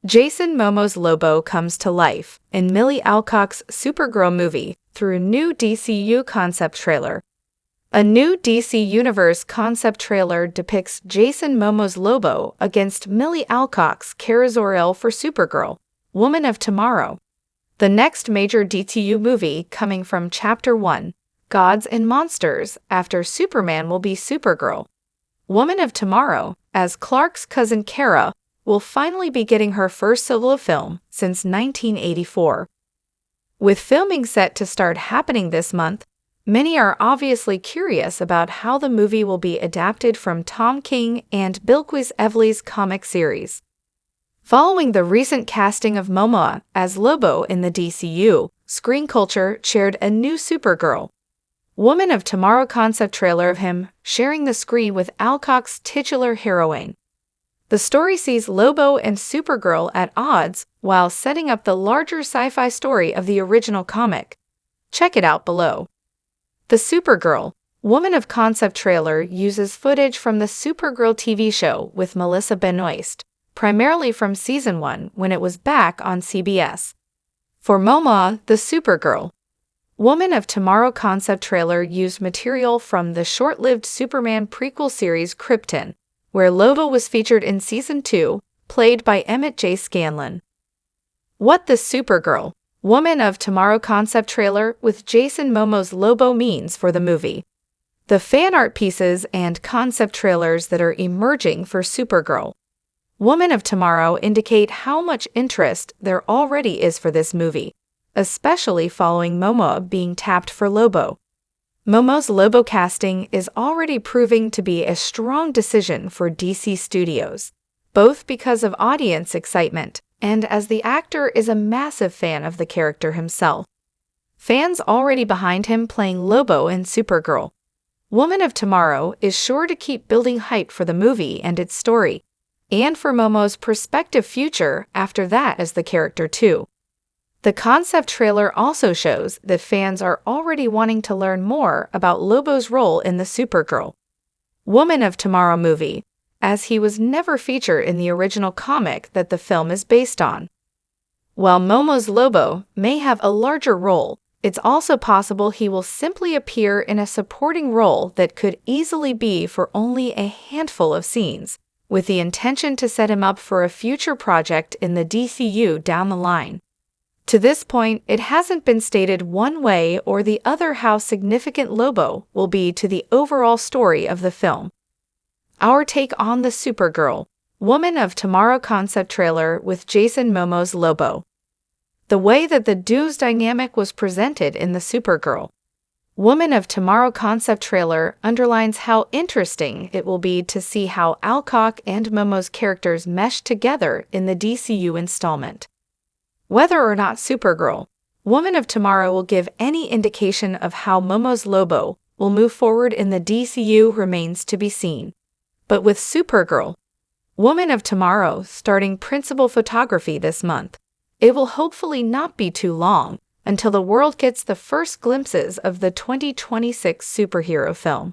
Jason Momoa's Lobo comes to life in Millie Alcock's Supergirl movie through a new DCU concept trailer. A new DC Universe concept trailer depicts Jason Momoa's Lobo against Millie Alcock's Kara Zor-El for Supergirl, Woman of Tomorrow. The next major DCU movie coming from Chapter 1, Gods and Monsters, after Superman will be Supergirl. Woman of Tomorrow, as Clark's cousin Kara, will finally be getting her first solo film since 1984. With filming set to start happening this month, many are obviously curious about how the movie will be adapted from Tom King and Bilquis Evely's comic series. Following the recent casting of Momoa as Lobo in the DCU, Screen Culture shared a new Supergirl, Woman of Tomorrow concept trailer of him sharing the screen with Alcock's titular heroine. The story sees Lobo and Supergirl at odds while setting up the larger sci-fi story of the original comic. Check it out below. The Supergirl, Woman of concept trailer uses footage from the Supergirl TV show with Melissa Benoist, primarily from Season 1 when it was back on CBS. For Momoa, the Supergirl, Woman of Tomorrow concept trailer used material from the short-lived Superman prequel series Krypton, where Lobo was featured in Season 2, played by Emmett J. Scanlon. What the Supergirl, Woman of Tomorrow concept trailer with Jason Momoa's Lobo means for the movie. The fan art pieces and concept trailers that are emerging for Supergirl, Woman of Tomorrow indicate how much interest there already is for this movie, especially following Momoa being tapped for Lobo. Momoa's Lobo casting is already proving to be a strong decision for DC Studios, both because of audience excitement and as the actor is a massive fan of the character himself. Fans already behind him playing Lobo in Supergirl, Woman of Tomorrow is sure to keep building hype for the movie and its story, and for Momoa's prospective future after that as the character too. The concept trailer also shows that fans are already wanting to learn more about Lobo's role in the Supergirl, Woman of Tomorrow movie, as he was never featured in the original comic that the film is based on. While Momoa's Lobo may have a larger role, it's also possible he will simply appear in a supporting role that could easily be for only a handful of scenes, with the intention to set him up for a future project in the DCU down the line. To this point, it hasn't been stated one way or the other how significant Lobo will be to the overall story of the film. Our take on the Supergirl, Woman of Tomorrow concept trailer with Jason Momoa's Lobo. The way that the duo's dynamic was presented in the Supergirl, Woman of Tomorrow concept trailer underlines how interesting it will be to see how Alcock and Momoa's characters mesh together in the DCU installment. Whether or not Supergirl, Woman of Tomorrow will give any indication of how Momoa's Lobo will move forward in the DCU remains to be seen. But with Supergirl, Woman of Tomorrow starting principal photography this month, it will hopefully not be too long until the world gets the first glimpses of the 2026 superhero film.